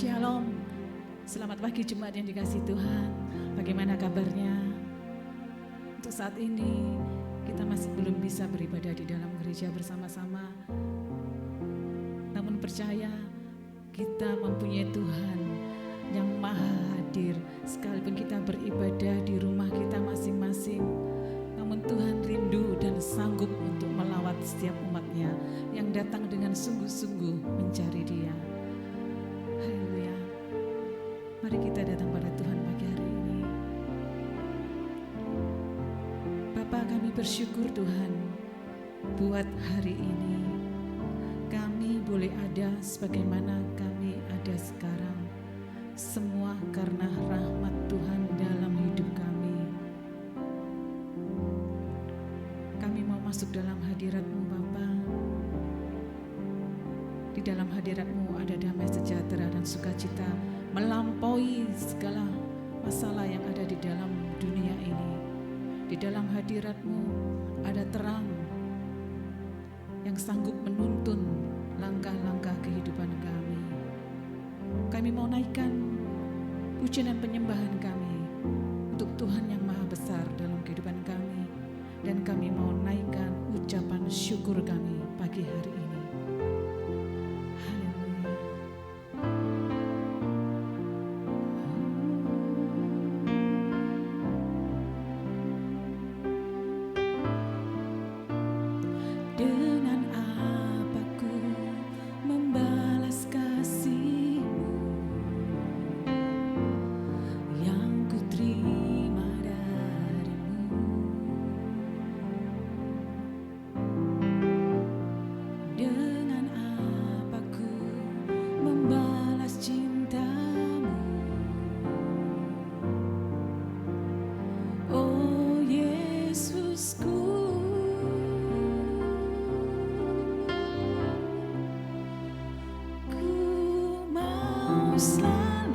Shalom, selamat pagi Jumat yang dikasihi Tuhan. Bagaimana kabarnya? Untuk saat ini kita masih belum bisa beribadah di dalam gereja bersama-sama. Namun percaya kita mempunyai Tuhan yang maha hadir. Sekalipun kita beribadah di rumah kita masing-masing, namun Tuhan rindu dan sanggup untuk melawat setiap umatnya yang datang dengan sungguh-sungguh mencari Dia. Haleluya. Mari kita datang pada Tuhan pagi hari ini. Bapa, kami bersyukur Tuhan buat hari ini. Kami boleh ada sebagaimana kami ada sekarang. Semua karena rahmat Tuhan dalam hidup kami. Kami mau masuk dalam hadirat-Mu Bapa. Di dalam hadirat-Mu ada damai sejahtera dan sukacita melampaui segala masalah yang ada di dalam dunia ini. Di dalam hadirat-Mu ada terang yang sanggup menuntun langkah-langkah kehidupan kami. Kami mau naikkan pujian dan penyembahan kami untuk Tuhan yang maha besar dalam kehidupan kami. Dan kami mau naikkan ucapan syukur kami pagi hari ini. Setia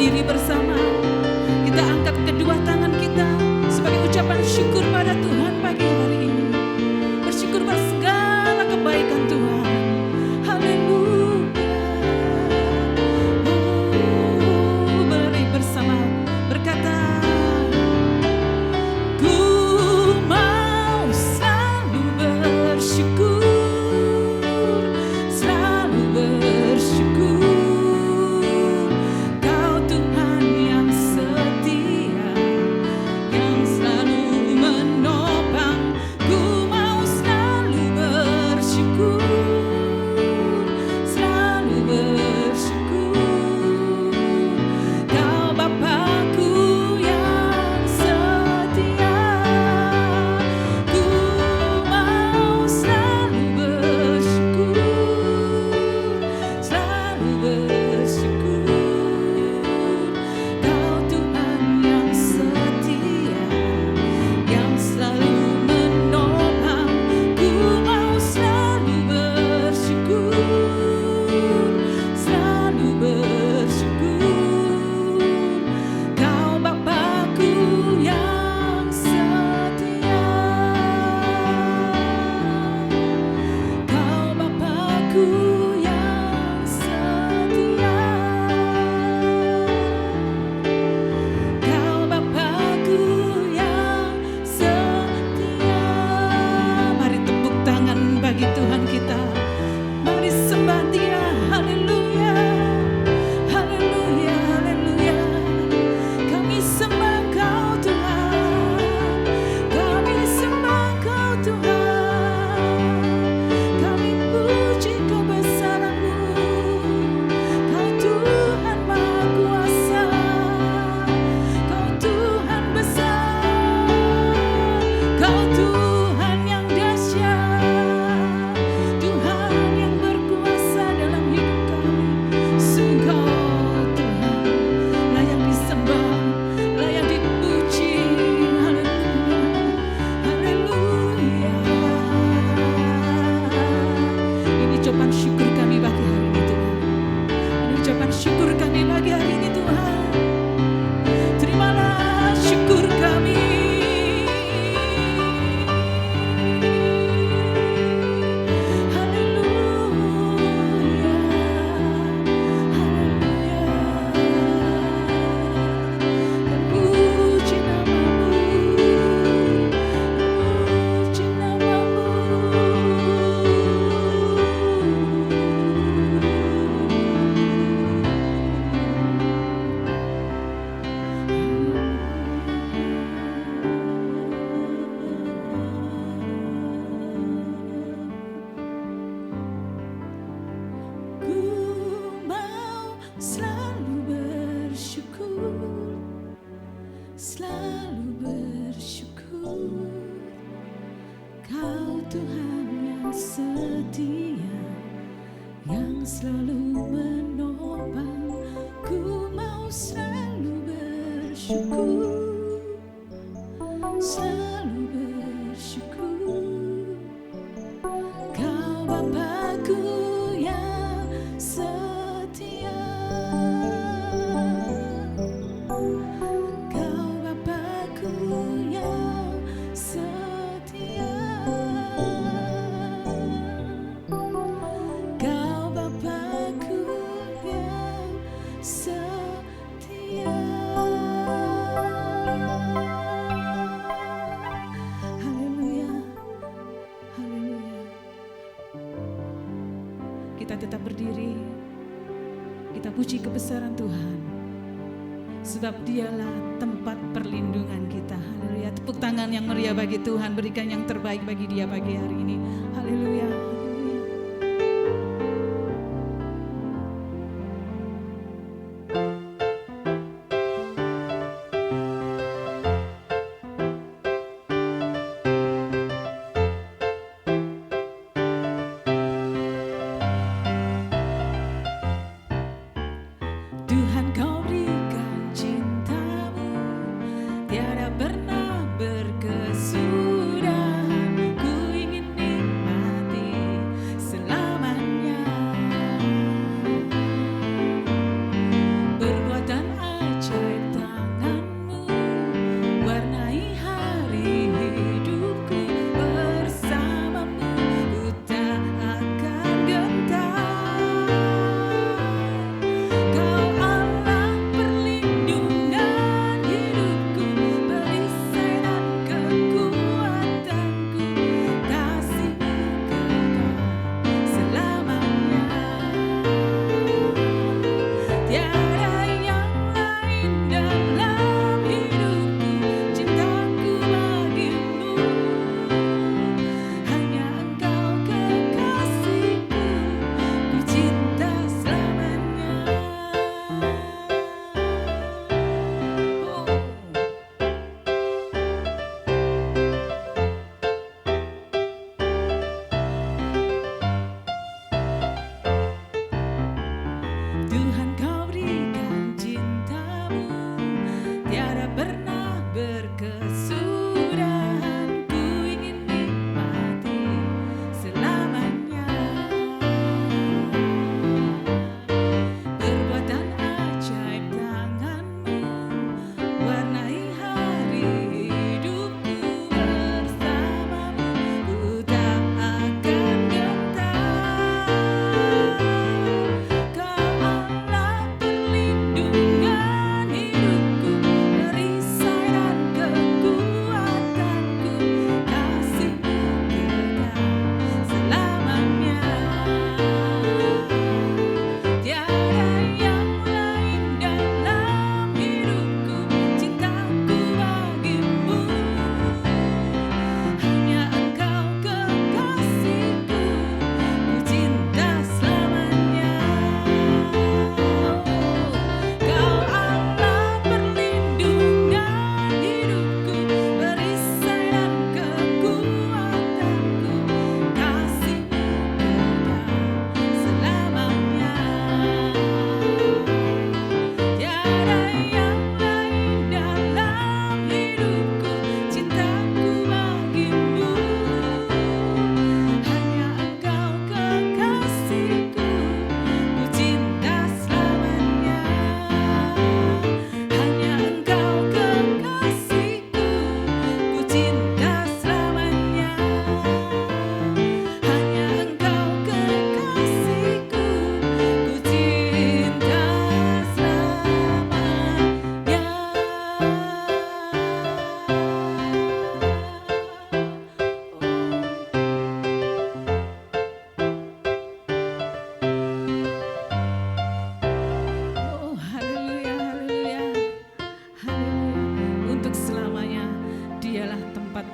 berdiri bersama. Kita angkat kedua tangan kita sebagai ucapan syukur pada Tuhan pagi hari ini. Bersyukur pada segala kebaikan Tuhan. Haleluya. Beri bersama berkata, ku mau selalu bersyukur, selalu bersyukur. Kau Tuhan yang setia, yang selalu menopang. Ku mau selalu bersyukur, selalu bersyukur. Kau Bapakku yang setia. Ku mau selalu bersyukur, selalu bersyukur. Kau Tuhan yang setia, yang selalu menopang. Ku mau selalu bersyukur, selalu bersyukur. Kau Bapakku yang setia. Kau Bapakku yang setia. Kau Bapakku yang setia. Mari tepuk tangan bagi Tuhan kita. Mari sembah Dia. Haleluya. Haleluya. Haleluya. Kami sembah Kau Tuhan. Kami sembah Kau Tuhan. Kami puji kebesaran-Mu. Kau Tuhan Maha Kuasa. Kau Tuhan besar. Kau Tuhan yang dahsyat. Tuhan yang berkuasa dalam hidup kami. Sungguh Tuhan layak disembah, layak dipuji. Haleluya. Haleluya. Ini ucapan syukur kami pagi hari ini Tuhan. Ini ucapan syukur kami pagi hari ini Tuhan. Terimalah syukur kami. Haleluya. Haleluya. Puji nama-Mu. Puji Ku mau selalu bersyukur, selalu bersyukur. Kau Tuhan yang setia, yang selalu menopang. Ku mau selalu bersyukur, selalu bersyukur. Kau Bapakku yang setia. Kau Bapakku yang setia. Kau Bapakku yang setia. Haleluya. Haleluya. Kita tetap berdiri. Kita puji kebesaran Tuhan. Sebab Dialah tempat perlindungan kita. Haleluya. Tepuk tangan yang meriah bagi Tuhan. Berikan yang terbaik bagi Dia pagi hari ini. Haleluya. Haleluya. Tuhan Kau berikan cinta-Mu, tiada pernah berkesudahan. Ku ingin nikmati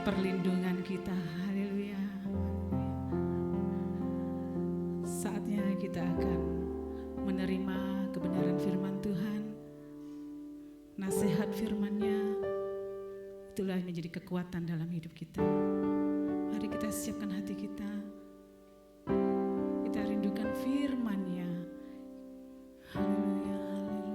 perlindungan kita. Haleluya. Saatnya kita akan menerima kebenaran firman Tuhan. Nasihat firman-Nya itulah yang menjadi kekuatan dalam hidup kita. Mari kita siapkan hati kita. Kita rindukan firman-Nya. Haleluya, haleluya.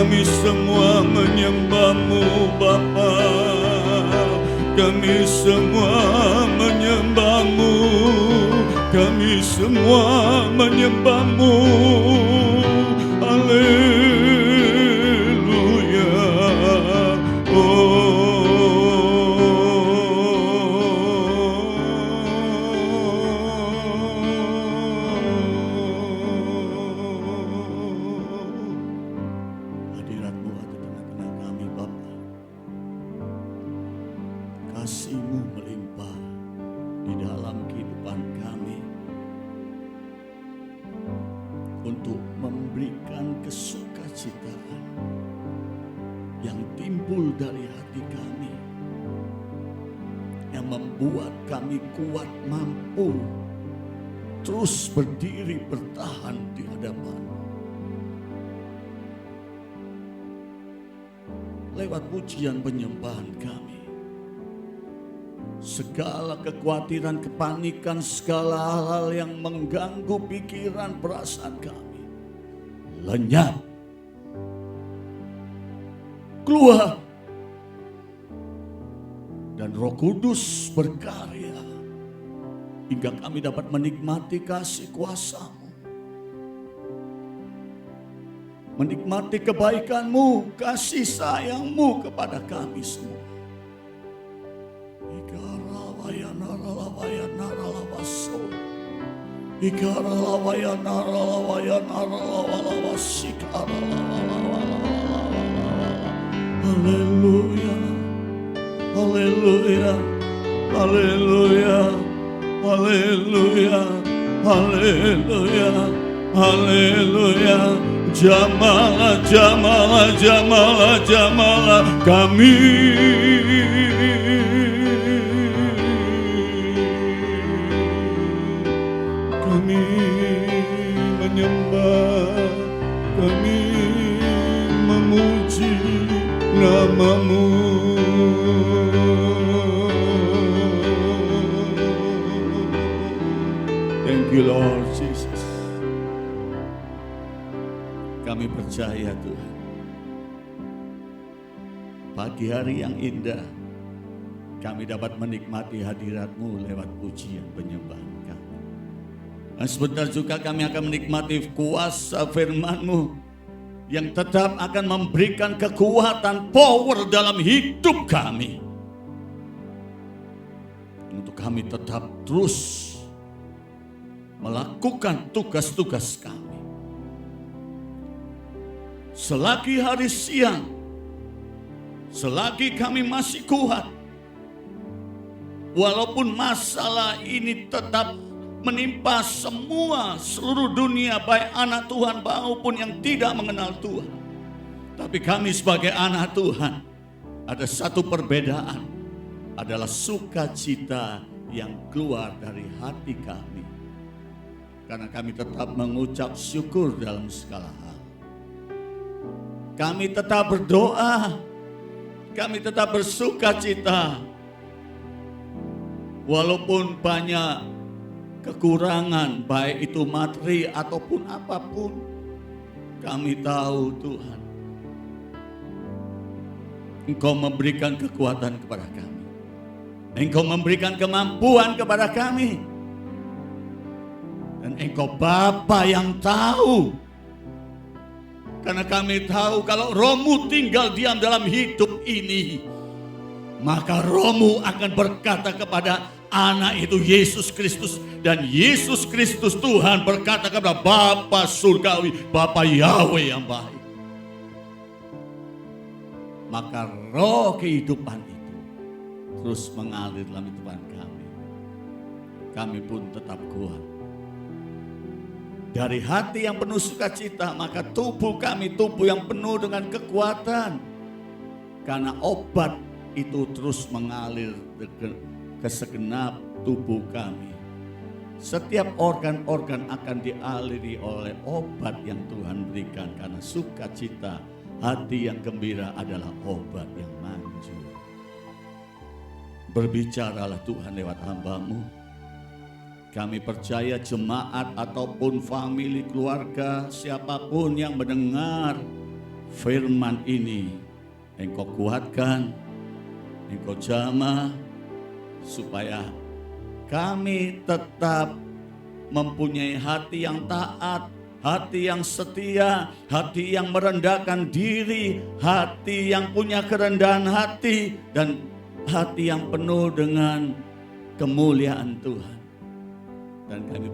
Kami semua menyembah-Mu Bapa. Kami semua menyembah-Mu. Kami semua menyembah-Mu. Haleluya. Hadirat-Mu ada di tengah-tengah kami Bapa. Kasih-Mu melimpah di dalam kehidupan kami untuk memberikan kesukacitaan yang timbul dari hati kami, yang membuat kami kuat mampu terus berdiri bertahan di hadapan. Lewat pujian penyembahan kami, segala kekhawatiran, kepanikan, segala hal-hal yang mengganggu pikiran, perasaan kami lenyap, keluar, dan Roh Kudus berkarya hingga kami dapat menikmati kasih kuasa-Mu, menikmati kebaikan-Mu, kasih sayang-Mu kepada kami semua. Haleluya, haleluya, haleluya, haleluya, haleluya, haleluya. Jamalah, jamalah, jamalah, jamalah kami. Kami menyembah, kami memuji nama-Mu. Thank you Lord Jesus. Kami percaya Tuhan, pagi hari yang indah kami dapat menikmati hadirat-Mu lewat pujian penyembahan kami. Dan sebentar juga kami akan menikmati kuasa firman-Mu yang tetap akan memberikan kekuatan, power dalam hidup kami. Untuk kami tetap terus melakukan tugas-tugas kami. Selagi hari siang, selagi kami masih kuat, walaupun masalah ini tetap menimpa seluruh dunia, baik anak Tuhan maupun yang tidak mengenal Tuhan. Tapi kami sebagai anak Tuhan, ada satu perbedaan, adalah sukacita yang keluar dari hati kami. Karena kami tetap mengucap syukur dalam segala hal. Kami tetap berdoa, kami tetap bersukacita. Walaupun banyak kekurangan, baik itu materi ataupun apapun, kami tahu Tuhan, Engkau memberikan kekuatan kepada kami. Engkau memberikan kemampuan kepada kami. Dan Engkau Bapa yang tahu. Karena kami tahu kalau Roh-Mu tinggal diam dalam hidup ini, maka Roh-Mu akan berkata kepada anak itu Yesus Kristus, dan Yesus Kristus Tuhan berkata kepada Bapa surgawi, Bapa Yahweh yang baik. Maka roh kehidupan itu terus mengalir dalam kehidupan kami. Kami pun tetap kuat. Dari hati yang penuh sukacita, maka tubuh kami tubuh yang penuh dengan kekuatan. Karena obat itu terus mengalir ke segenap tubuh kami. Setiap organ-organ akan dialiri oleh obat yang Tuhan berikan. Karena sukacita, hati yang gembira adalah obat yang manjur. Berbicaralah Tuhan lewat hamba-Mu. Kami percaya jemaat ataupun famili keluarga, siapapun yang mendengar firman ini Engkau kuatkan, Engkau jamah, supaya kami tetap mempunyai hati yang taat, hati yang setia, hati yang merendahkan diri, hati yang punya kerendahan hati, dan hati yang penuh dengan kemuliaan Tuhan. Dan kami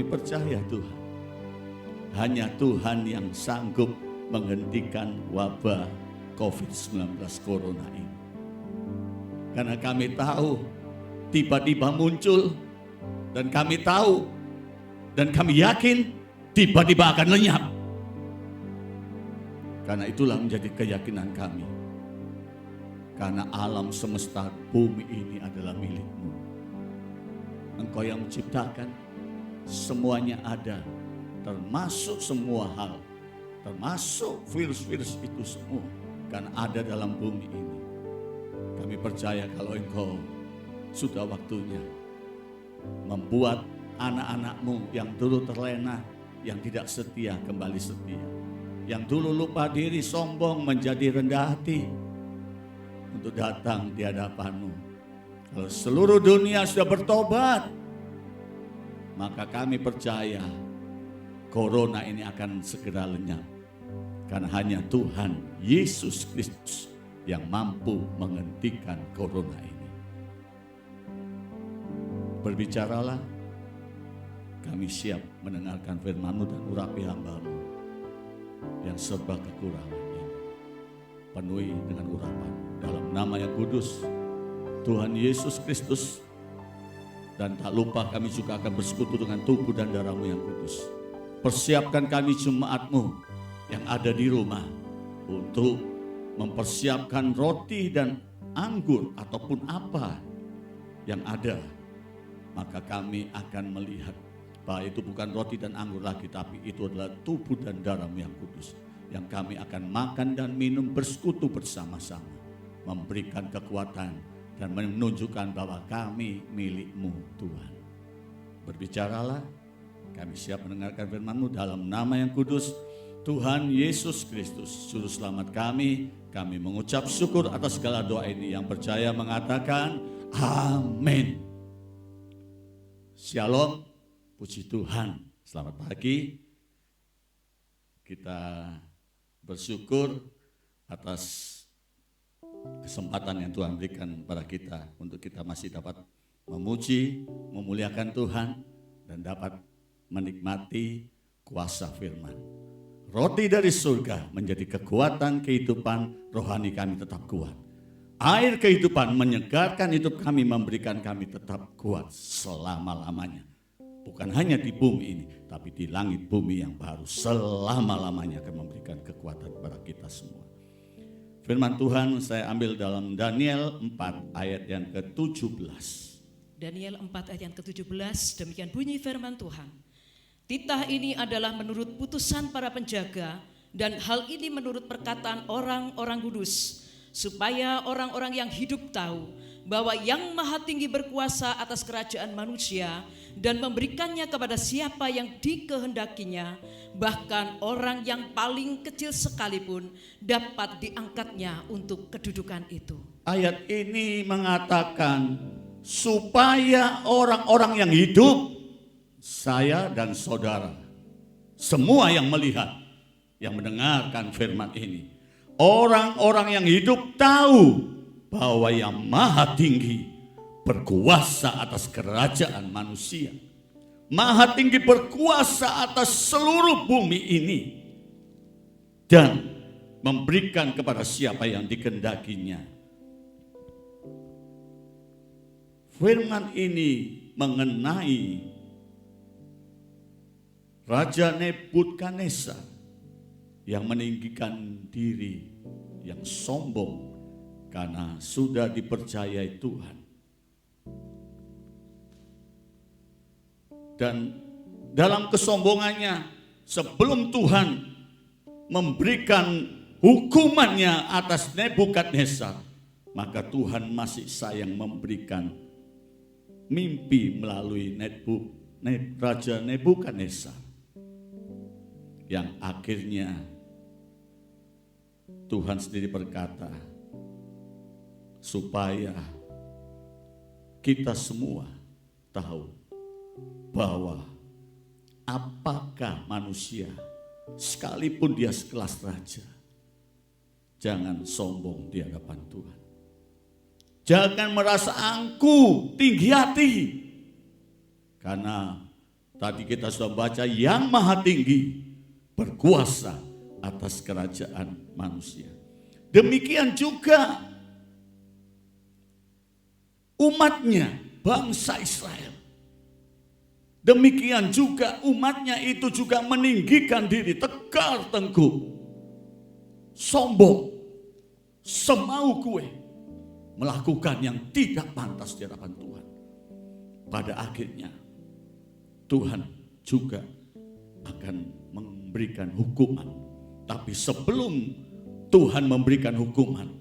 percaya Tuhan, hanya Tuhan yang sanggup menghentikan wabah COVID-19 Corona ini. Karena kami tahu tiba-tiba muncul, dan kami tahu dan kami yakin tiba-tiba akan lenyap. Karena itulah menjadi keyakinan kami. Karena alam semesta bumi ini adalah milik-Mu. Engkau yang menciptakan, semuanya ada, termasuk semua hal, termasuk virus-virus itu semua, karena ada dalam bumi ini. Kami percaya kalau Engkau sudah waktunya membuat anak-anak-Mu yang dulu terlena, yang tidak setia kembali setia, yang dulu lupa diri, sombong, menjadi rendah hati, untuk datang di hadapan-Mu. Kalau seluruh dunia sudah bertobat, maka kami percaya corona ini akan segera lenyap. Karena hanya Tuhan Yesus Kristus yang mampu menghentikan corona ini. Berbicaralah, kami siap mendengarkan firman-Mu dan urapi hamba-Mu yang serba kekurangan ini. Penuhi dengan urapan dalam nama yang kudus Tuhan Yesus Kristus. Dan tak lupa kami juga akan bersekutu dengan tubuh dan darah-Mu yang kudus. Persiapkan kami jemaat-Mu yang ada di rumah untuk mempersiapkan roti dan anggur ataupun apa yang ada. Maka kami akan melihat bahwa itu bukan roti dan anggur lagi, tapi itu adalah tubuh dan darah-Mu yang kudus, yang kami akan makan dan minum bersekutu bersama-sama, memberikan kekuatan dan menunjukkan bahwa kami milik-Mu Tuhan. Berbicaralah, kami siap mendengarkan firman-Mu dalam nama yang kudus Tuhan Yesus Kristus, Juru Selamat kami. Kami mengucap syukur atas segala doa ini, yang percaya mengatakan amin. Shalom, puji Tuhan. Selamat pagi. Kita bersyukur atas kesempatan yang Tuhan berikan kepada kita untuk kita masih dapat memuji, memuliakan Tuhan, dan dapat menikmati kuasa firman. Roti dari surga menjadi kekuatan kehidupan rohani kami tetap kuat. Air kehidupan menyegarkan hidup kami, memberikan kami tetap kuat selama-lamanya. Bukan hanya di bumi ini, tapi di langit bumi yang baru selama-lamanya akan memberikan kekuatan kepada kita semua. Firman Tuhan saya ambil dalam Daniel 4 ayat yang ke-17. Daniel 4 ayat yang ke-17, demikian bunyi firman Tuhan. Titah ini adalah menurut putusan para penjaga, dan hal ini menurut perkataan orang-orang kudus, supaya orang-orang yang hidup tahu bahwa Yang Maha Tinggi berkuasa atas kerajaan manusia dan memberikannya kepada siapa yang dikehendakinya, bahkan orang yang paling kecil sekalipun dapat diangkatnya untuk kedudukan itu. Ayat ini mengatakan supaya orang-orang yang hidup, saya dan saudara, semua yang melihat, yang mendengarkan firman ini, orang-orang yang hidup tahu bahwa Yang Maha Tinggi berkuasa atas kerajaan manusia. Maha Tinggi berkuasa atas seluruh bumi ini dan memberikan kepada siapa yang dikehendakinya. Firman ini mengenai Raja Nebukadnezar yang meninggikan diri, yang sombong karena sudah dipercayai Tuhan. Dan dalam kesombongannya, sebelum Tuhan memberikan hukumannya atas Nebukadnezar, maka Tuhan masih sayang memberikan mimpi melalui Raja Nebukadnezar. yang akhirnya Tuhan sendiri berkata, supaya kita semua tahu bahwa apakah manusia, sekalipun dia sekelas raja, jangan sombong di hadapan Tuhan. Jangan merasa angkuh, tinggi hati. Karena tadi kita sudah baca, yang maha tinggi berkuasa atas kerajaan manusia. Demikian juga umatnya, bangsa Israel. Demikian juga umatnya itu juga meninggikan diri, tegar tengkuk, sombong, semau gue, melakukan yang tidak pantas di hadapan Tuhan. Pada akhirnya Tuhan juga akan memberikan hukuman. Tapi sebelum Tuhan memberikan hukuman,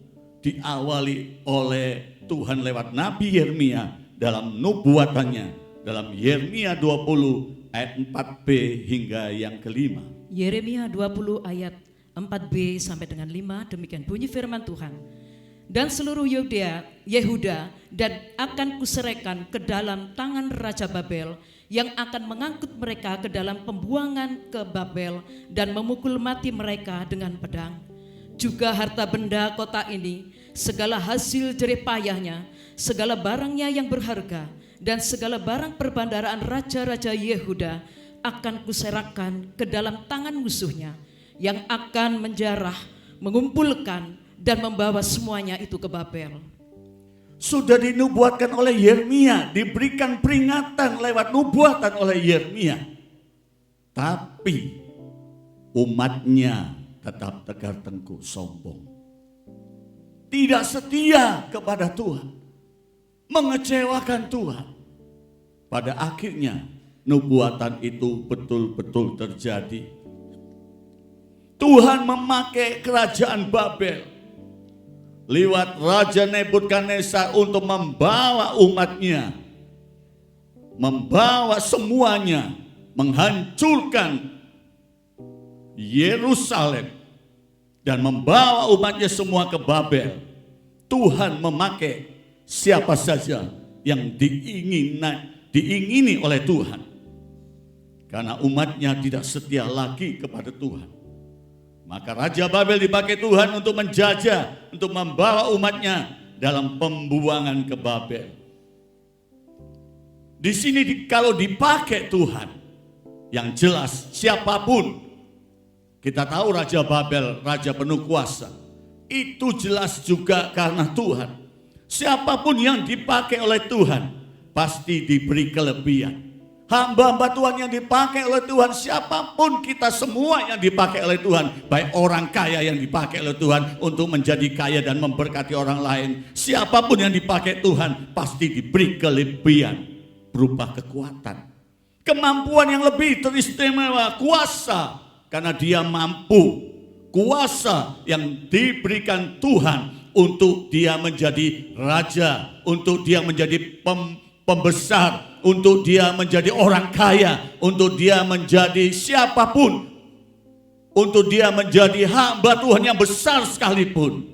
diawali oleh Tuhan lewat Nabi Yeremia dalam nubuatannya, dalam Yeremia 20 ayat 4b hingga yang kelima. Yeremia 20 ayat 4b sampai dengan 5, demikian bunyi firman Tuhan. Dan seluruh Yehuda dan akan kuserahkan ke dalam tangan Raja Babel, yang akan mengangkut mereka ke dalam pembuangan ke Babel dan memukul mati mereka dengan pedang. Juga harta benda kota ini, segala hasil jerih payahnya, segala barangnya yang berharga, dan segala barang perbandaraan raja-raja Yehuda akan kuserahkan ke dalam tangan musuhnya, yang akan menjarah, mengumpulkan, dan membawa semuanya itu ke Babel. Sudah dinubuatkan oleh Yeremia, diberikan peringatan lewat nubuatan oleh Yeremia. Tapi umatnya tetap tegar tengkuk, sombong. Tidak setia kepada Tuhan, mengecewakan Tuhan. Pada akhirnya nubuatan itu betul-betul terjadi. Tuhan memakai kerajaan Babel lewat Raja Nebukadnezar untuk membawa umatnya, membawa semuanya, menghancurkan Yerusalem dan membawa umatnya semua ke Babel. Tuhan memakai siapa saja yang diingini oleh Tuhan, karena umatnya tidak setia lagi kepada Tuhan. Maka Raja Babel dipakai Tuhan untuk menjajah, untuk membawa umatnya dalam pembuangan ke Babel. Di sini kalau dipakai Tuhan, yang jelas siapapun, kita tahu Raja Babel, raja penuh kuasa, itu jelas juga karena Tuhan. Siapapun yang dipakai oleh Tuhan pasti diberi kelebihan. Hamba-hamba Tuhan yang dipakai oleh Tuhan, siapapun kita semua yang dipakai oleh Tuhan, baik orang kaya yang dipakai oleh Tuhan untuk menjadi kaya dan memberkati orang lain, siapapun yang dipakai Tuhan pasti diberi kelebihan berupa kekuatan, kemampuan yang lebih teristimewa, kuasa, karena dia mampu, kuasa yang diberikan Tuhan untuk dia menjadi raja, untuk dia menjadi pembesar, untuk dia menjadi orang kaya, untuk dia menjadi siapapun, untuk dia menjadi hamba Tuhan yang besar sekalipun,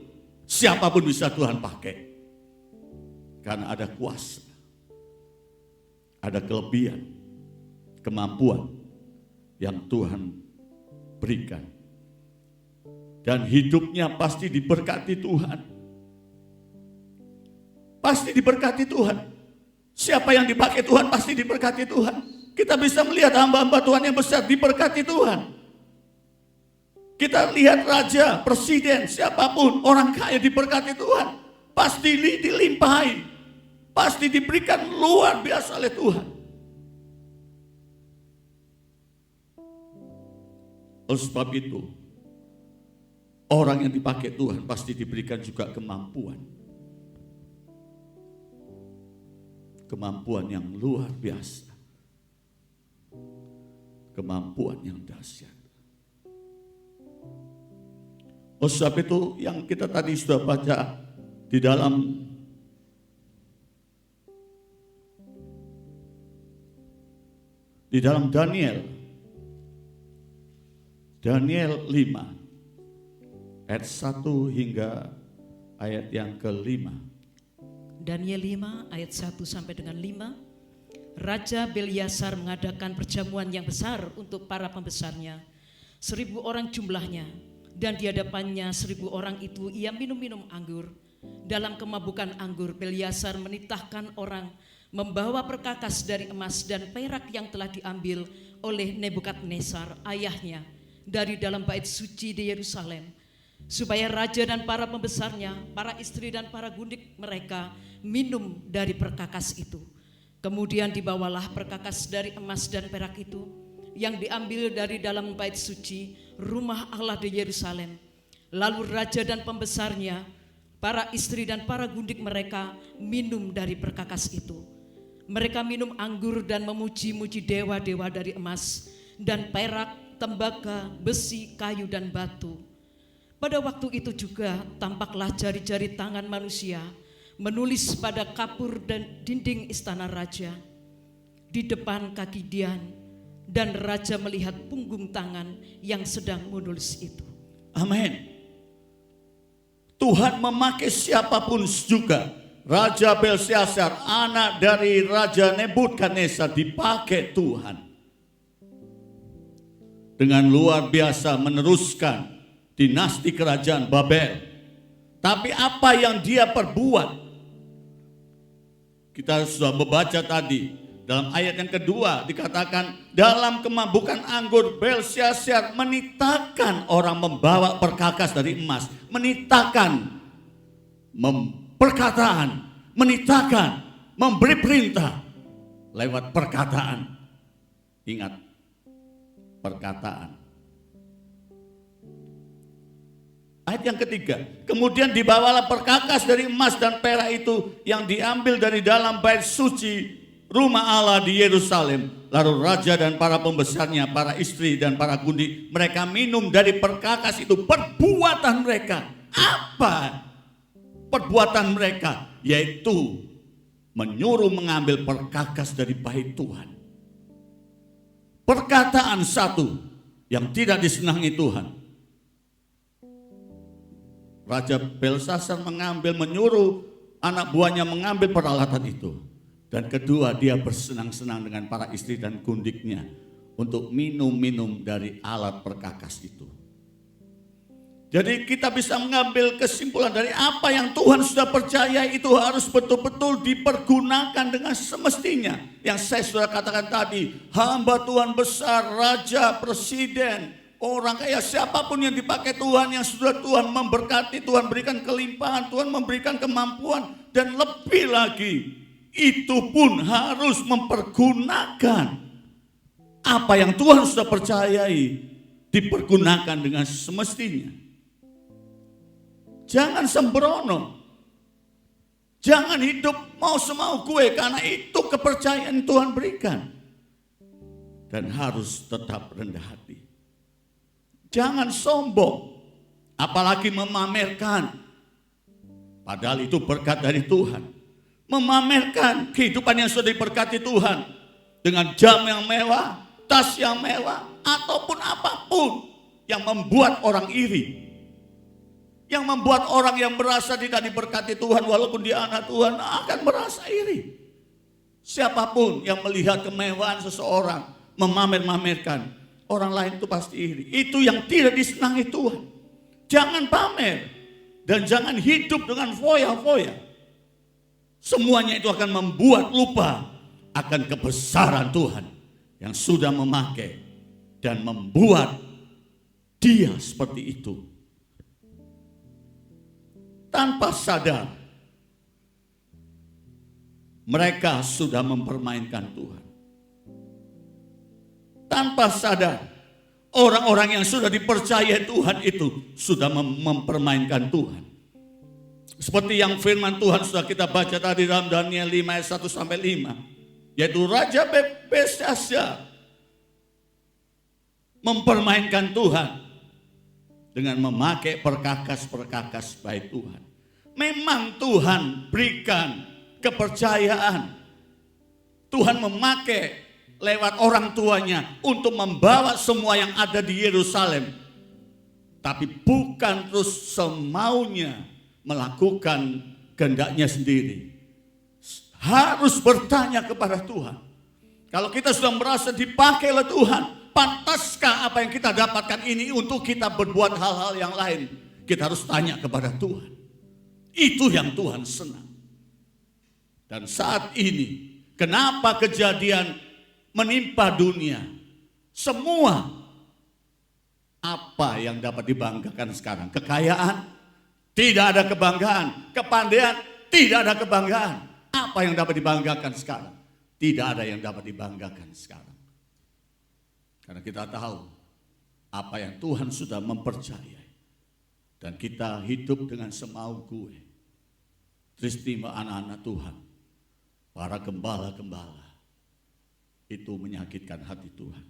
siapapun bisa Tuhan pakai. Karena ada kuasa, ada kelebihan, kemampuan yang Tuhan berikan. Dan hidupnya pasti diberkati Tuhan. Pasti diberkati Tuhan. Siapa yang dipakai Tuhan pasti diberkati Tuhan. Kita bisa melihat hamba-hamba Tuhan yang besar diberkati Tuhan. Kita lihat raja, presiden, siapapun, orang kaya diberkati Tuhan. Pasti dilimpahi. Pasti diberikan luar biasa oleh Tuhan. Oleh sebab itu, orang yang dipakai Tuhan pasti diberikan juga kemampuan. Kemampuan yang luar biasa. Kemampuan yang dahsyat. Oleh sebab itu yang kita tadi sudah baca di dalam Daniel Daniel 5 ayat 1 hingga ayat yang ke-5. Daniel 5 ayat 1 sampai dengan 5. Raja Belsasar mengadakan perjamuan yang besar untuk para pembesarnya, 1.000 orang jumlahnya, dan di hadapannya 1.000 orang itu ia minum-minum anggur. Dalam kemabukan anggur, Belsasar menitahkan orang membawa perkakas dari emas dan perak yang telah diambil oleh Nebukadnezar ayahnya dari dalam bait suci di Yerusalem, supaya raja dan para pembesarnya, para istri dan para gundik mereka minum dari perkakas itu. Kemudian dibawalah perkakas dari emas dan perak itu yang diambil dari dalam bait suci rumah Allah di Yerusalem. Lalu raja dan pembesarnya, para istri dan para gundik mereka minum dari perkakas itu. Mereka minum anggur dan memuji-muji dewa-dewa dari emas dan perak, tembaga, besi, kayu dan batu. Pada waktu itu juga tampaklah jari-jari tangan manusia menulis pada kapur dan dinding istana raja di depan kaki Dian, dan raja melihat punggung tangan yang sedang menulis itu. Amin. Tuhan memakai siapapun juga. Raja Belsasar, anak dari Raja Nebukadnezar, dipakai Tuhan dengan luar biasa meneruskan dinasti kerajaan Babel. Tapi apa yang dia perbuat? Kita sudah membaca tadi dalam ayat yang kedua, dikatakan dalam kemabukan anggur Belsasar menitahkan orang membawa perkakas dari emas. Menitahkan, perkataan, menitahkan, memberi perintah lewat perkataan. Ingat, perkataan. Ayat yang ketiga, kemudian dibawalah perkakas dari emas dan perak itu yang diambil dari dalam bait suci rumah Allah di Yerusalem. Lalu raja dan para pembesarnya, para istri dan para gundik mereka minum dari perkakas itu. Perbuatan mereka apa? Perbuatan mereka yaitu menyuruh mengambil perkakas dari bait Tuhan. Perkataan satu yang tidak disenangi Tuhan. Raja Belsasar menyuruh anak buahnya mengambil peralatan itu. Dan kedua, dia bersenang-senang dengan para istri dan gundiknya untuk minum-minum dari alat perkakas itu. Jadi kita bisa mengambil kesimpulan dari apa yang Tuhan sudah percaya itu harus betul-betul dipergunakan dengan semestinya. Yang saya sudah katakan tadi, hamba Tuhan besar, raja, presiden, orang kaya, siapapun yang dipakai Tuhan, yang sudah Tuhan memberkati, Tuhan berikan kelimpahan, Tuhan memberikan kemampuan, dan lebih lagi, itu pun harus mempergunakan apa yang Tuhan sudah percayai, dipergunakan dengan semestinya. Jangan sembrono, jangan hidup mau semau gue, karena itu kepercayaan Tuhan berikan. Dan harus tetap rendah hati. Jangan sombong, apalagi memamerkan. Padahal itu berkat dari Tuhan. Memamerkan kehidupan yang sudah diberkati Tuhan dengan jam yang mewah, tas yang mewah, ataupun apapun yang membuat orang iri. Yang membuat orang yang merasa tidak diberkati Tuhan walaupun dia anak Tuhan akan merasa iri. Siapapun yang melihat kemewahan seseorang, memamer-mamerkan, orang lain itu pasti iri. Itu yang tidak disenangi Tuhan. Jangan pamer dan jangan hidup dengan foya-foya. Semuanya itu akan membuat lupa akan kebesaran Tuhan yang sudah memakai dan membuat dia seperti itu. Tanpa sadar mereka sudah mempermainkan Tuhan. Tanpa sadar orang-orang yang sudah dipercaya Tuhan itu sudah mempermainkan Tuhan. Seperti yang firman Tuhan sudah kita baca tadi dalam Daniel 5 ayat 1 sampai 5. Yaitu Raja Belsasar mempermainkan Tuhan dengan memakai perkakas-perkakas bait Tuhan. Memang Tuhan berikan kepercayaan. Tuhan memakai lewat orang tuanya untuk membawa semua yang ada di Yerusalem. Tapi bukan terus semaunya melakukan kehendaknya sendiri. Harus bertanya kepada Tuhan. Kalau kita sudah merasa dipakai oleh Tuhan, pantaskah apa yang kita dapatkan ini untuk kita berbuat hal-hal yang lain? Kita harus tanya kepada Tuhan. Itu yang Tuhan senang. Dan saat ini, kenapa kejadian menimpa dunia? Semua apa yang dapat dibanggakan sekarang? Kekayaan, tidak ada kebanggaan. Kepandaian, tidak ada kebanggaan. Apa yang dapat dibanggakan sekarang? Tidak ada yang dapat dibanggakan sekarang. Karena kita tahu apa yang Tuhan sudah mempercayai. Dan kita hidup dengan semau gue. Peristiwa anak-anak Tuhan, para gembala-gembala, itu menyakitkan hati Tuhan.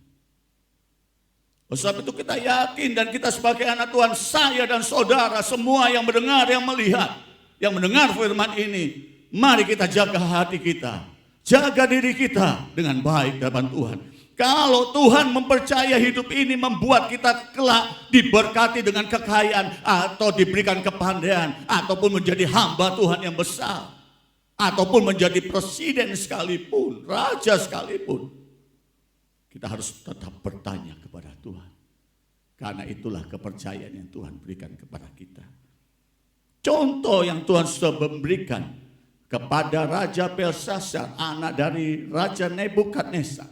Oleh sebab itu kita yakin dan kita sebagai anak Tuhan, saya dan saudara semua yang mendengar, yang melihat, yang mendengar firman ini, mari kita jaga hati kita. Jaga diri kita dengan baik di hadapan Tuhan. Kalau Tuhan mempercaya hidup ini membuat kita kelak diberkati dengan kekayaan atau diberikan kepandaian ataupun menjadi hamba Tuhan yang besar ataupun menjadi presiden sekalipun, raja sekalipun, kita harus tetap bertanya kepada Tuhan. Karena itulah kepercayaan yang Tuhan berikan kepada kita. Contoh yang Tuhan sudah memberikan kepada Raja Belshazzar, anak dari Raja Nebukadnezar,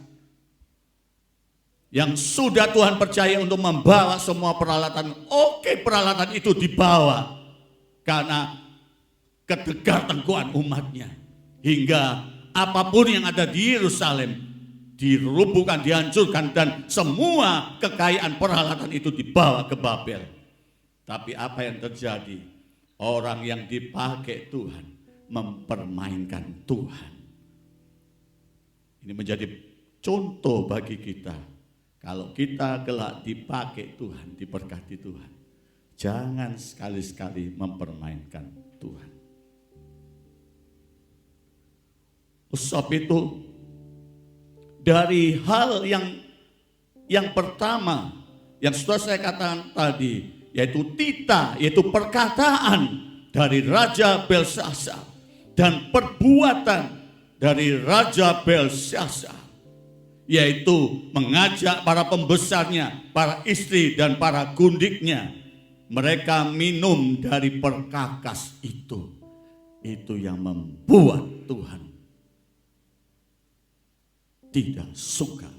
yang sudah Tuhan percaya untuk membawa semua peralatan. Oke, peralatan itu dibawa karena ketegar tengkuan umatnya, hingga apapun yang ada di Yerusalem dirubuhkan, dihancurkan, dan semua kekayaan peralatan itu dibawa ke Babel. Tapi apa yang terjadi? Orang yang dipakai Tuhan mempermainkan Tuhan. Ini menjadi contoh bagi kita. Kalau kita kelak dipakai Tuhan, diberkati Tuhan, jangan sekali-sekali mempermainkan Tuhan. Sebab itu, dari hal yang pertama yang sudah saya katakan tadi, yaitu titah, yaitu perkataan dari Raja Belshazzar dan perbuatan dari Raja Belshazzar, yaitu mengajak para pembesarnya, para istri dan para gundiknya, mereka minum dari perkakas itu. Itu yang membuat Tuhan tidak suka,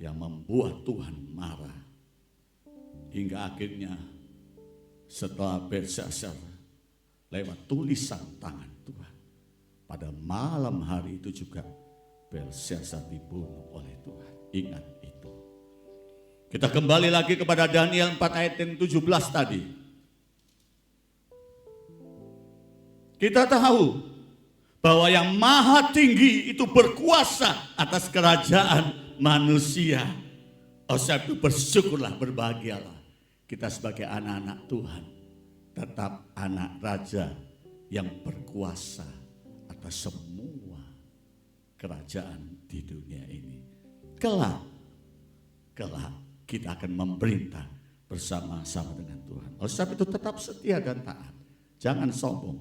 yang membuat Tuhan marah. Hingga akhirnya setelah Belshazzar lewat tulisan tangan Tuhan, pada malam hari itu juga Belshazzar dibunuh oleh Tuhan. Ingat itu. Kita kembali lagi kepada Daniel 4 ayat yang 17 tadi. Kita tahu bahwa yang maha tinggi itu berkuasa atas kerajaan manusia. Oleh sebab itu bersyukurlah, berbahagialah kita sebagai anak-anak Tuhan, tetap anak raja yang berkuasa atas semua kerajaan di dunia ini. Kelak kita akan memerintah bersama-sama dengan Tuhan. Oleh sebab itu tetap setia dan taat. Jangan sombong,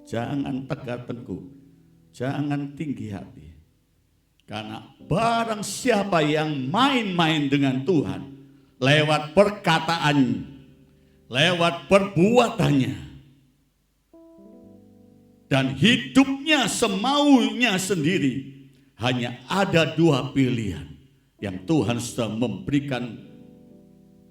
jangan tegar tengkuk, jangan tinggi hati. Karena barang siapa yang main-main dengan Tuhan lewat perkataan, lewat perbuatannya, dan hidupnya semaunya sendiri, hanya ada dua pilihan yang Tuhan sudah memberikan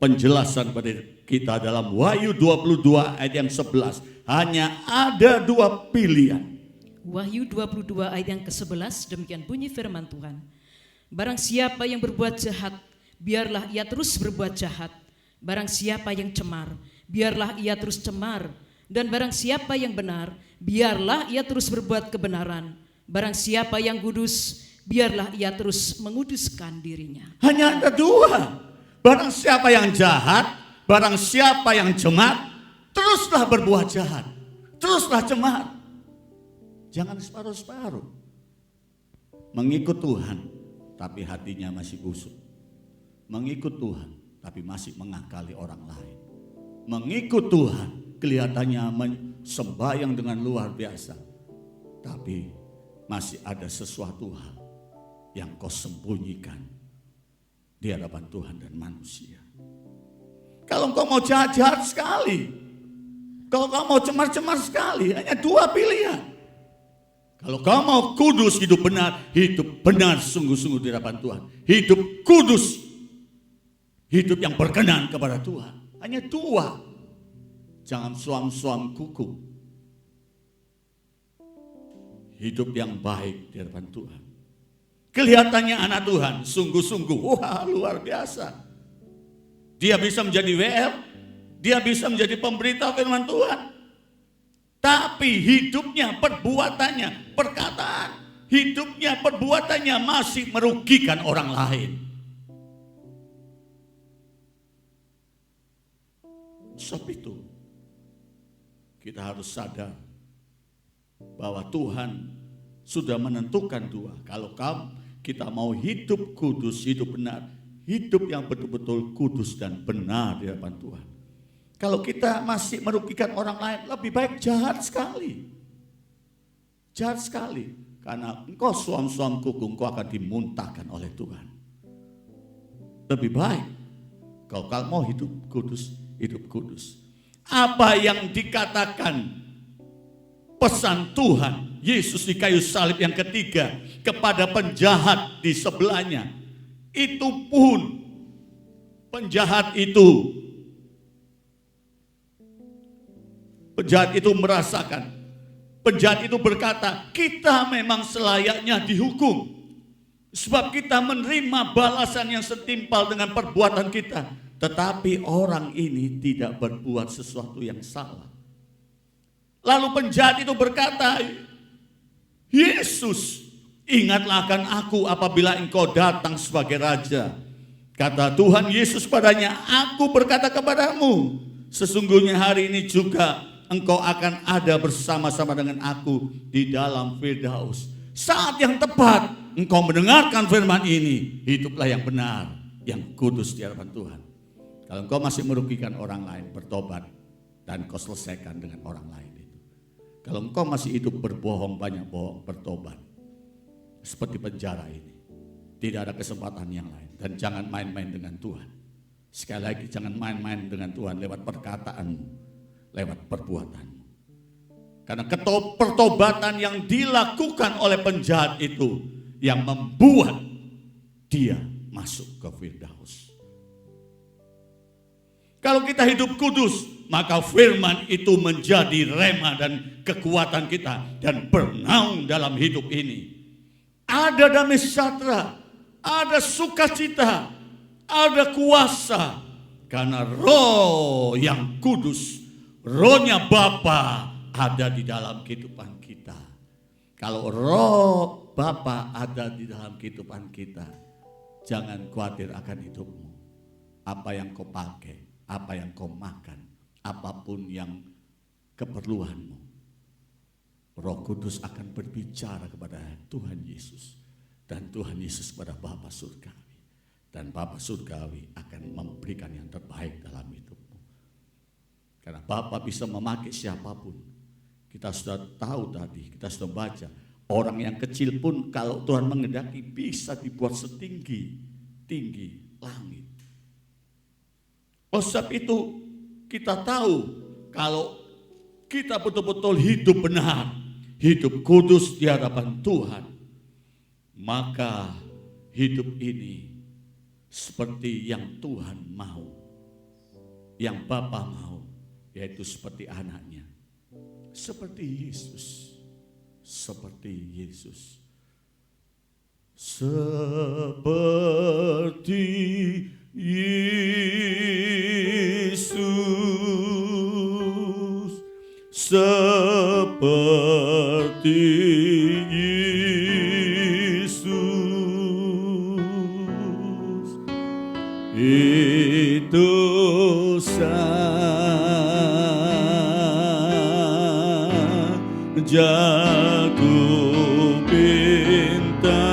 penjelasan pada kita dalam Wahyu 22 ayat yang 11. Hanya ada dua pilihan. Wahyu 22 ayat yang ke-11, demikian bunyi firman Tuhan. Barang siapa yang berbuat jahat, biarlah ia terus berbuat jahat. Barang siapa yang cemar, biarlah ia terus cemar. Dan barang siapa yang benar, biarlah ia terus berbuat kebenaran. Barang siapa yang kudus, biarlah ia terus menguduskan dirinya. Hanya ada dua. Barang siapa yang jahat, barang siapa yang cemar, teruslah berbuat jahat, teruslah cemar. Jangan separuh-separuh. Mengikut Tuhan tapi hatinya masih busuk. Mengikut Tuhan, tapi masih mengakali orang lain. Mengikut Tuhan, kelihatannya sembahyang dengan luar biasa, tapi masih ada sesuatu hal yang kau sembunyikan di hadapan Tuhan dan manusia. Kalau kau mau jahat-jahat sekali, kalau kau mau cemar-cemar sekali, hanya dua pilihan. Kalau kau mau kudus, hidup benar sungguh-sungguh di hadapan Tuhan. Hidup kudus, hidup yang berkenan kepada Tuhan. Hanya dua. Jangan suam-suam kuku. Hidup yang baik di hadapan Tuhan. Kelihatannya anak Tuhan, sungguh-sungguh, wah luar biasa. Dia bisa menjadi WL, dia bisa menjadi pemberita firman Tuhan. Tapi hidupnya, perbuatannya, perkataan, hidupnya, perbuatannya masih merugikan orang lain. Sebab itu, kita harus sadar bahwa Tuhan sudah menentukan dua. Kalau kita mau hidup kudus, hidup benar, hidup yang betul-betul kudus dan benar di hadapan Tuhan. Kalau kita masih merugikan orang lain, lebih baik jahat sekali. Jahat sekali. Karena engkau suam-suam kuku, engkau akan dimuntahkan oleh Tuhan. Lebih baik kalau mau hidup kudus, hidup kudus. Apa yang dikatakan pesan Tuhan Yesus di kayu salib yang ketiga kepada penjahat di sebelahnya, itu pun penjahat itu merasakan, penjahat itu berkata, kita memang selayaknya dihukum sebab kita menerima balasan yang setimpal dengan perbuatan kita, tetapi orang ini tidak berbuat sesuatu yang salah. Lalu penjahat itu berkata, Yesus, ingatlah akan aku apabila engkau datang sebagai raja. Kata Tuhan Yesus padanya, aku berkata kepadamu, sesungguhnya hari ini juga engkau akan ada bersama-sama dengan aku di dalam Firdaus. Saat yang tepat engkau mendengarkan firman ini, hiduplah yang benar, yang kudus di hadapan Tuhan. Kalau engkau masih merugikan orang lain, bertobat dan kau selesaikan dengan orang lain itu. Kalau engkau masih hidup berbohong, banyak bohong, bertobat. Seperti penjara ini, tidak ada kesempatan yang lain. Dan jangan main-main dengan Tuhan. Sekali lagi, jangan main-main dengan Tuhan lewat perkataanmu, lewat perbuatanmu. Karena pertobatan yang dilakukan oleh penjahat itu yang membuat dia masuk ke Firdaus. Kalau kita hidup kudus, maka firman itu menjadi rema dan kekuatan kita dan bernaung dalam hidup ini. Ada damai sejahtera, ada sukacita, ada kuasa. Karena roh yang kudus, rohnya Bapa ada di dalam kehidupan kita. Kalau roh Bapa ada di dalam kehidupan kita, jangan khawatir akan hidupmu. Apa yang kau pakai, apa yang kau makan, apapun yang keperluanmu, Roh Kudus akan berbicara kepada Tuhan Yesus. Dan Tuhan Yesus kepada Bapa Surgawi. Dan Bapa Surgawi akan memberikan yang terbaik dalam hidupmu. Karena Bapa bisa memakai siapapun. Kita sudah tahu tadi, kita sudah baca. Orang yang kecil pun kalau Tuhan menghendaki bisa dibuat setinggi langit. Sebab itu kita tahu kalau kita betul-betul hidup benar, hidup kudus di hadapan Tuhan, maka hidup ini seperti yang Tuhan mau, yang Bapa mau, yaitu seperti anaknya, seperti Yesus. Seperti Yesus, seperti Yesus, seperti Yesus, itu saja ku pinta,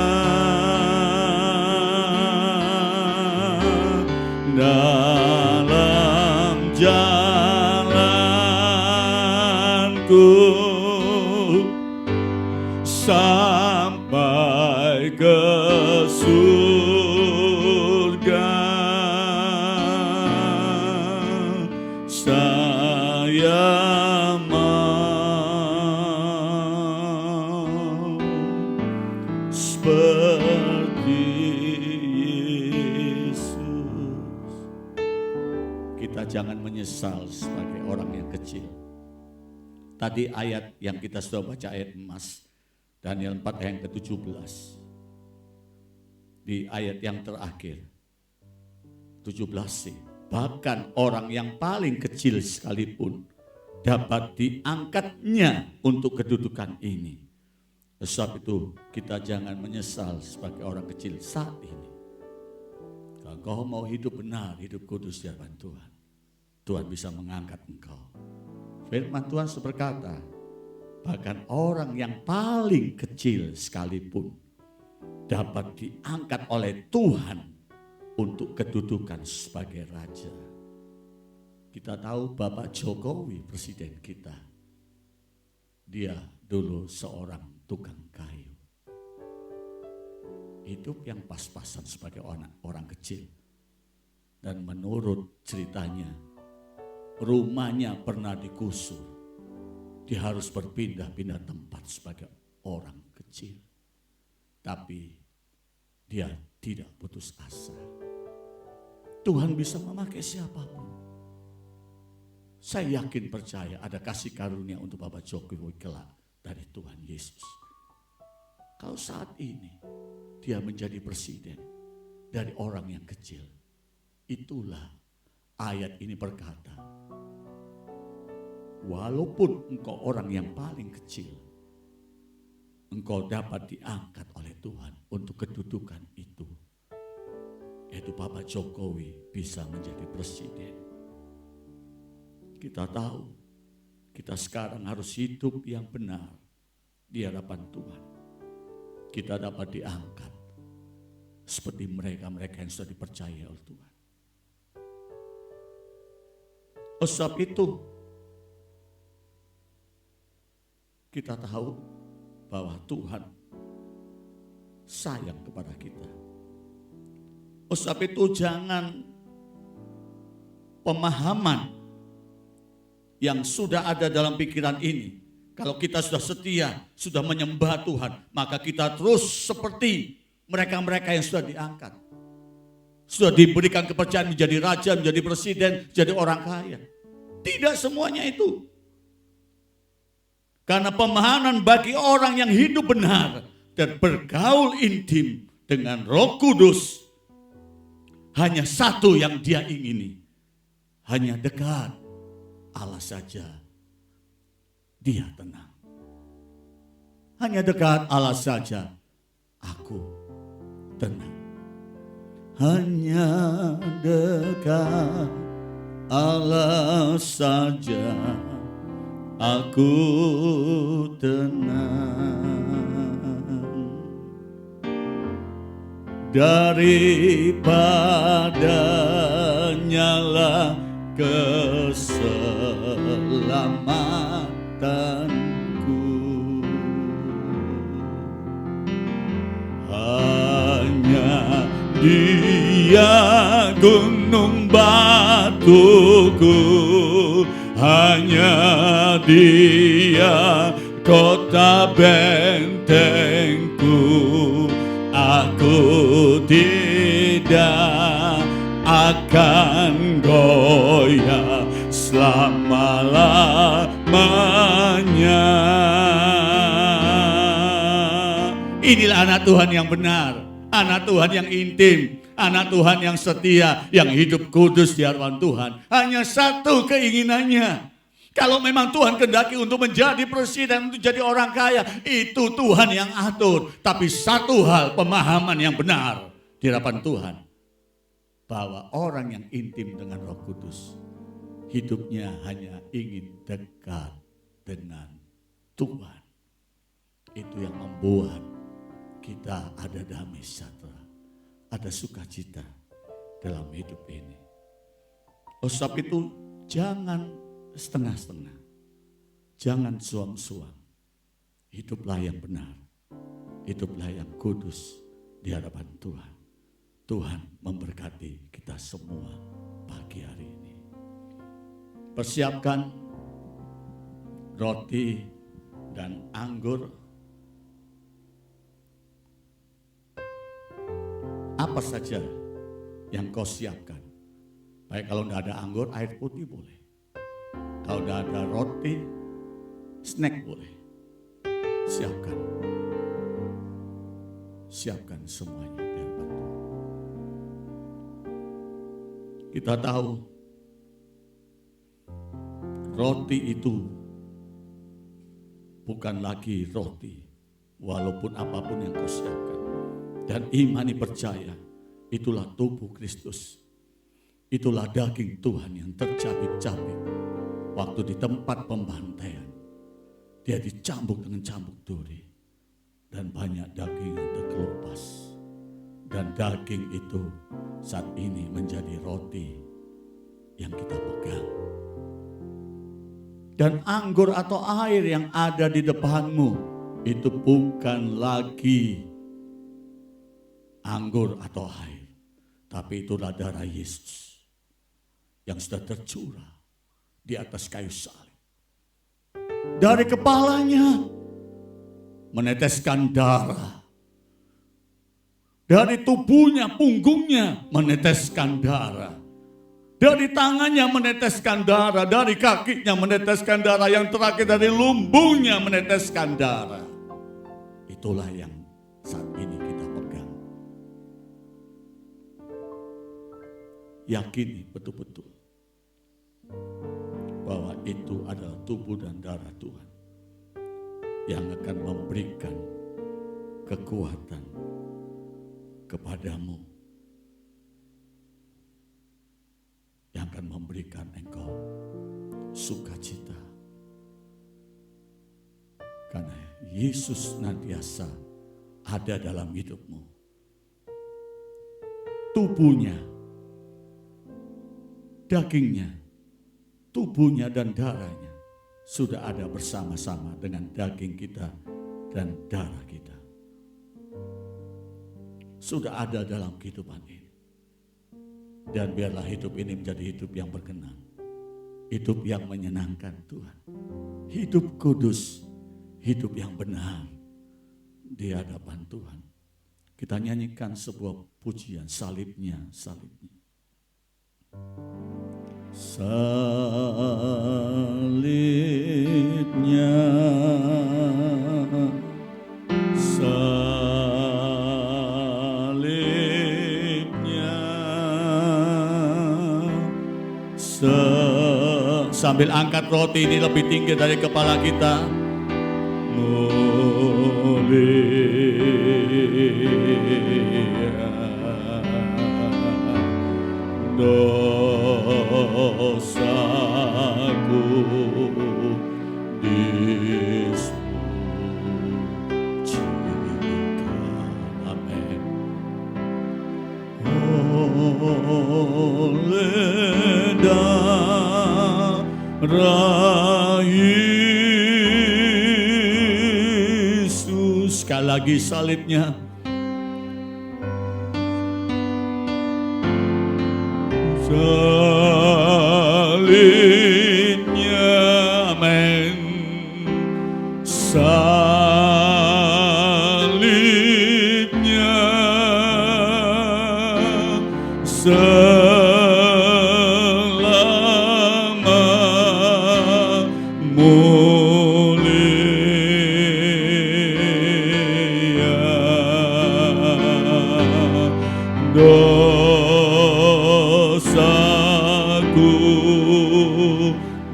kita jangan menyesal sebagai orang yang kecil. Tadi ayat yang kita sudah baca, ayat emas, Daniel 4 ayat ke-17. Di ayat yang terakhir, 17, bahkan orang yang paling kecil sekalipun dapat diangkatnya untuk kedudukan ini. Sebab itu kita jangan menyesal sebagai orang kecil saat ini. Kalau kau mau hidup benar, hidup kudus di hadapan Tuhan, Tuhan bisa mengangkat engkau. Firman Tuhan berkata, bahkan orang yang paling kecil sekalipun dapat diangkat oleh Tuhan untuk kedudukan sebagai raja. Kita tahu Bapak Jokowi, presiden kita, dia dulu seorang tukang kayu. Hidup yang pas-pasan sebagai orang kecil. Dan menurut ceritanya, rumahnya pernah digusur. Dia harus berpindah-pindah tempat sebagai orang kecil. Tapi dia tidak putus asa. Tuhan bisa memakai siapapun. Saya yakin percaya ada kasih karunia untuk Bapak Jokowi kelak dari Tuhan Yesus. Kalau saat ini dia menjadi presiden dari orang yang kecil, itulah ayat ini berkata, walaupun engkau orang yang paling kecil, engkau dapat diangkat oleh Tuhan untuk kedudukan itu. Yaitu Bapak Jokowi bisa menjadi presiden. Kita tahu, kita sekarang harus hidup yang benar di hadapan Tuhan. Kita dapat diangkat seperti mereka-mereka yang sudah dipercaya oleh Tuhan. Sebab itu, kita tahu bahwa Tuhan sayang kepada kita. Sebab itu jangan pemahaman yang sudah ada dalam pikiran ini. Kalau kita sudah setia, sudah menyembah Tuhan, maka kita terus seperti mereka-mereka yang sudah diangkat. Sudah diberikan kepercayaan menjadi raja, menjadi presiden, jadi orang kaya. Tidak semuanya itu. Karena pemahaman bagi orang yang hidup benar dan bergaul intim dengan Roh Kudus, hanya satu yang dia ingini, hanya dekat Allah saja. Dia tenang. Hanya dekat Allah saja, aku tenang. Hanya dekat Allah saja, aku tenang. Daripadanya lah keselamatanku. Hanya Dia gunung batuku, hanya Dia kota bentengku. Aku tidak akan goyah selama-lamanya. Inilah anak Tuhan yang benar, anak Tuhan yang intim, anak Tuhan yang setia, yang hidup kudus di hadapan Tuhan. Hanya satu keinginannya. Kalau memang Tuhan kehendaki untuk menjadi presiden, untuk jadi orang kaya, itu Tuhan yang atur. Tapi satu hal, pemahaman yang benar di hadapan Tuhan, bahwa orang yang intim dengan Roh Kudus, hidupnya hanya ingin dekat dengan Tuhan. Itu yang membuat kita ada damai sejahtera, ada sukacita dalam hidup ini. Sebab itu jangan setengah-setengah, jangan suam-suam. Hiduplah yang benar, hiduplah yang kudus di hadapan Tuhan. Tuhan memberkati kita semua pagi hari ini. Persiapkan roti dan anggur. Apa saja yang kau siapkan Baik kalau tidak ada anggur, air putih boleh. Kalau tidak ada roti, snack boleh. Siapkan. Siapkan semuanya di hadapan Tuhan. Kita tahu roti itu bukan lagi roti, walaupun apapun yang kau siapkan. Dan imani percaya, itulah tubuh Kristus. Itulah daging Tuhan yang tercabik-cabik. Waktu di tempat pembantaian, dia dicambuk dengan cambuk duri. Dan banyak daging yang terkelupas. Dan daging itu saat ini menjadi roti yang kita pegang. Dan anggur atau air yang ada di depanmu itu bukan lagi anggur atau air, tapi itulah darah Yesus yang sudah tercurah di atas kayu salib. Dari kepalanya meneteskan darah. Dari tubuhnya, punggungnya meneteskan darah. Dari tangannya meneteskan darah, dari kakinya meneteskan darah, yang terakhir dari lumbungnya meneteskan darah. Itulah yang saat ini kita pegang. Yakini betul-betul bahwa itu adalah tubuh dan darah Tuhan yang akan memberikan kekuatan kepadamu, yang akan memberikan engkau sukacita. Karena Yesus senantiasa ada dalam hidupmu. Tubuhnya, dagingnya, tubuhnya dan darahnya sudah ada bersama-sama dengan daging kita dan darah kita. Sudah ada dalam kehidupan ini. Dan biarlah hidup ini menjadi hidup yang berkenan. Hidup yang menyenangkan Tuhan. Hidup kudus. Hidup yang benar di hadapan Tuhan. Kita nyanyikan sebuah pujian, salibnya, salibnya. Salibnya, sambil angkat roti ini lebih tinggi dari kepala kita. Mulia dosaku disucikan. Amin. Oleh darah Yesus, sekali lagi salibnya. Salibnya, amin. Salibnya, selama mulia dosaku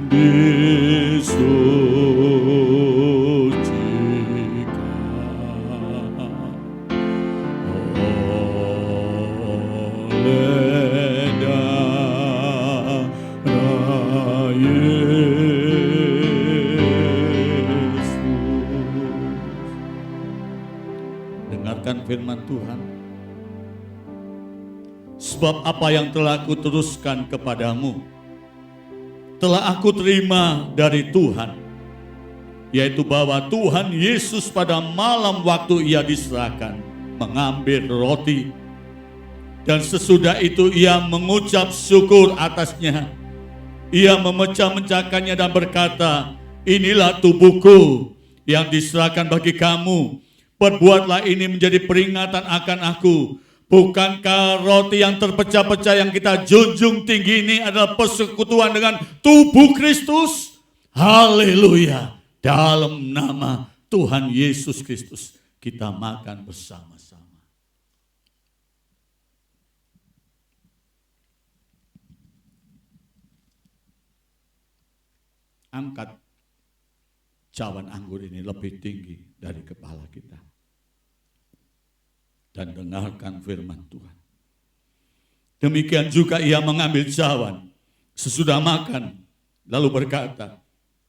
disucikan oleh darah Yesus. Dengarkan firman Tuhan. Sebab apa yang telah aku teruskan kepadamu telah aku terima dari Tuhan, yaitu bahwa Tuhan Yesus pada malam waktu ia diserahkan mengambil roti, dan sesudah itu ia mengucap syukur atasnya. Ia memecah-mecahkannya dan berkata, inilah tubuhku yang diserahkan bagi kamu. Perbuatlah ini menjadi peringatan akan aku. Bukankah roti yang terpecah-pecah yang kita junjung tinggi ini adalah persekutuan dengan tubuh Kristus? Haleluya. Dalam nama Tuhan Yesus Kristus kita makan bersama-sama. Angkat cawan anggur ini lebih tinggi dari kepala kita. Dan dengarkan firman Tuhan. Demikian juga ia mengambil cawan sesudah makan, lalu berkata,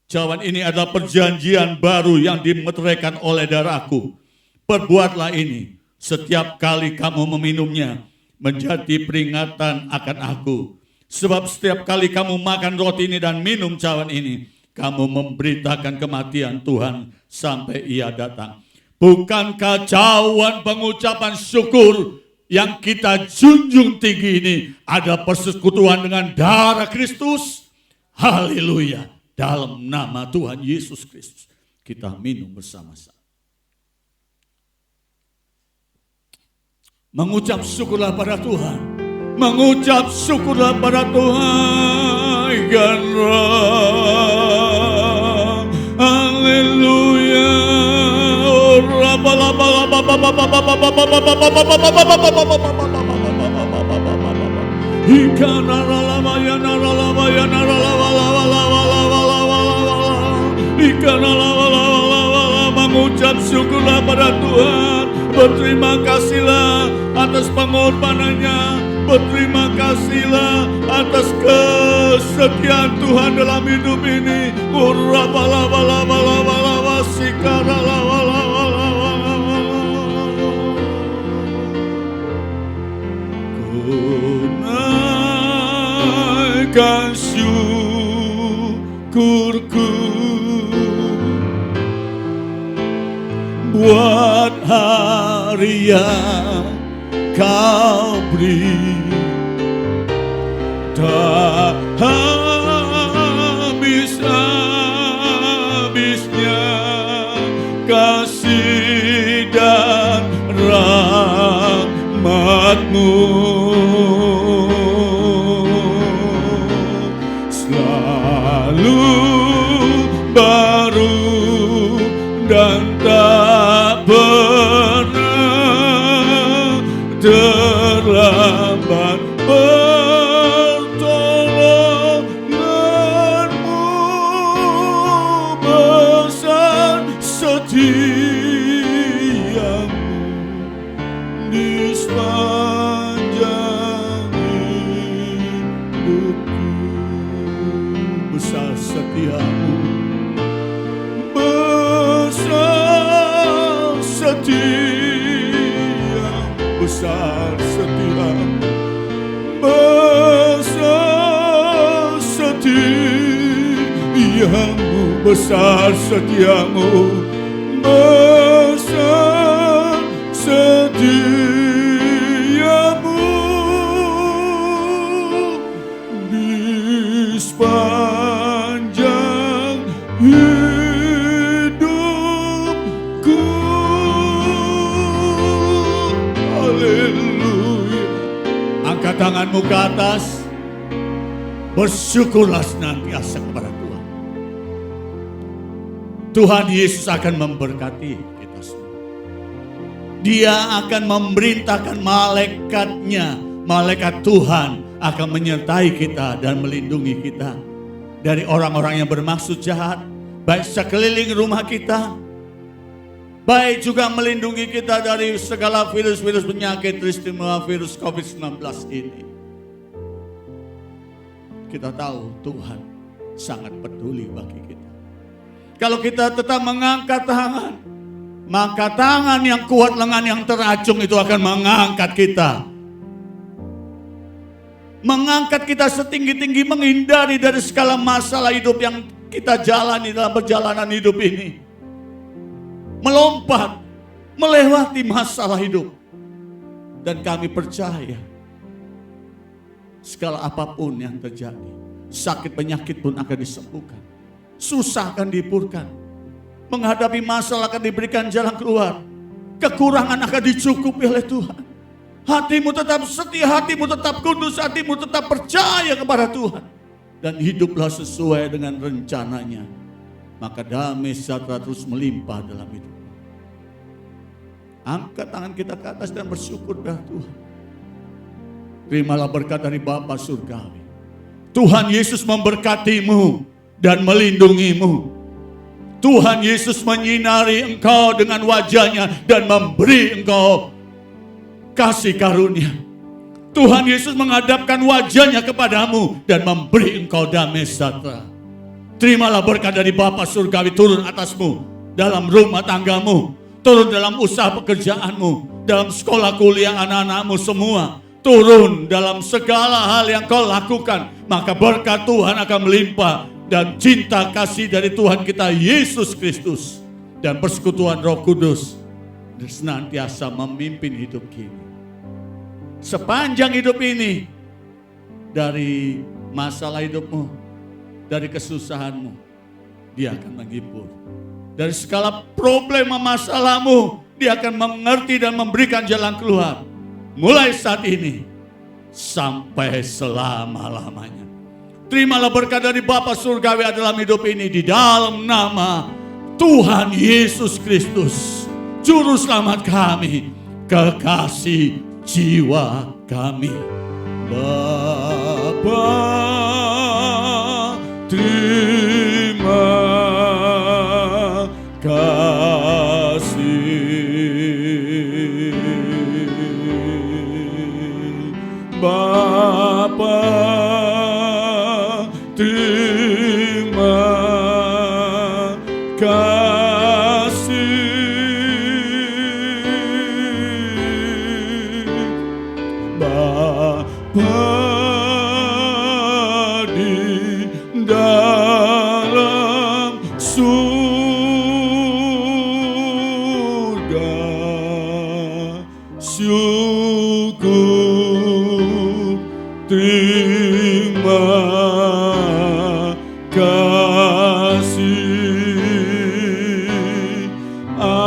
cawan ini adalah perjanjian baru yang dimeteraikan oleh darahku. Perbuatlah ini setiap kali kamu meminumnya menjadi peringatan akan aku. Sebab setiap kali kamu makan roti ini dan minum cawan ini, kamu memberitakan kematian Tuhan sampai ia datang. Bukankah cawan pengucapan syukur yang kita junjung tinggi ini ada persekutuan dengan darah Kristus? Haleluya. Dalam nama Tuhan Yesus Kristus kita minum bersama-sama. Mengucap syukurlah pada Tuhan. Mengucap syukurlah pada Tuhan. Haleluya. Mengucap syukurlah pada Tuhan. Berterima kasihlah atas pengorbanannya. Berterima kasihlah atas kesetiaan Tuhan dalam hidup ini. Naikkan syukurku buat hari yang kau beri. Tak habis-habisnya kasih dan rahmat-Mu. Selalu baru dan tak pernah terlambat. Pertolongan-Mu besar, setia-Mu di sepanjang hidupku. Besar setia-Mu, besar setia, besar setia-Mu, besar setia-Mu, besar setia-Mu, besar setia-Mu di sepanjang hidupku. Haleluya. Angkat tanganmu ke atas. Bersyukurlah senantiasa kepada Tuhan. Tuhan Yesus akan memberkati kita semua. Dia akan memerintahkan malaikatnya. Malaikat Tuhan akan menyertai kita dan melindungi kita dari orang-orang yang bermaksud jahat, baik sekeliling rumah kita, baik juga melindungi kita dari segala virus-virus penyakit istimewa virus COVID-19 ini. Kita tahu Tuhan sangat peduli bagi kita. Kalau kita tetap mengangkat tangan, maka tangan yang kuat, lengan yang teracung itu akan mengangkat kita. Mengangkat kita setinggi-tinggi, menghindari dari segala masalah hidup yang kita jalani dalam perjalanan hidup ini. Melompat, melewati masalah hidup. Dan kami percaya, segala apapun yang terjadi, sakit penyakit pun akan disembuhkan. Susah akan dihipurkan. Menghadapi masalah akan diberikan jalan keluar. Kekurangan akan dicukupi oleh Tuhan. hatimu tetap setia, hatimu tetap kudus, hatimu tetap percaya kepada Tuhan. Dan hiduplah sesuai dengan rencananya. Maka damai sejahtera terus melimpah dalam hidup. Angkat tangan kita ke atas dan bersyukur dah Tuhan. Terimalah berkat dari Bapa Surgawi. Tuhan Yesus memberkatimu dan melindungimu. Tuhan Yesus menyinari engkau dengan wajahnya dan memberi engkau kasih karunia. Tuhan Yesus menghadapkan wajahnya kepadamu dan memberi engkau damai sejahtera. Terimalah berkat dari Bapa Surgawi turun atasmu dalam rumah tanggamu, turun dalam usaha pekerjaanmu, dalam sekolah kuliah anak-anakmu semua. Turun dalam segala hal yang kau lakukan. Maka berkat Tuhan akan melimpah. Dan cinta kasih dari Tuhan kita Yesus Kristus dan persekutuan Roh Kudus senantiasa memimpin hidup kita. Sepanjang hidup ini, dari masalah hidupmu, dari kesusahanmu, Dia akan menghibur. Dari segala problema masalahmu, Dia akan mengerti dan memberikan jalan keluar. Mulai saat ini sampai selama-lamanya. Terimalah berkat dari Bapa Surgawi dalam hidup ini di dalam nama Tuhan Yesus Kristus, Juru Selamat kami, kekasih jiwa kami. Bapa, terima kasih. Bapa, terima kasih. Bapa di dalam surga, syukur terima kasih. Amin.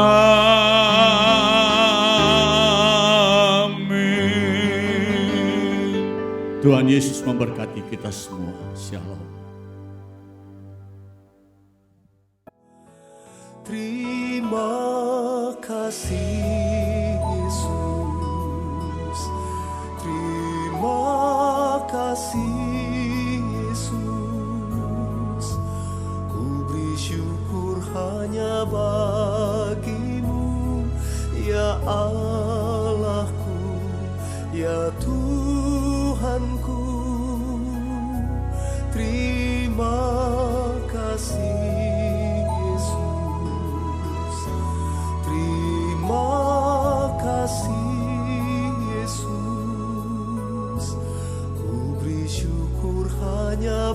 Tuhan Yesus memberkati kita semua. Shalom. Terima kasih Yesus. Terima kasih Yesus. Ku beri syukur hanya bagimu, ya Allahku, ya Tuhanku. Terima kasih Yesus. Terima kasih Yesus. Ku beri syukur hanya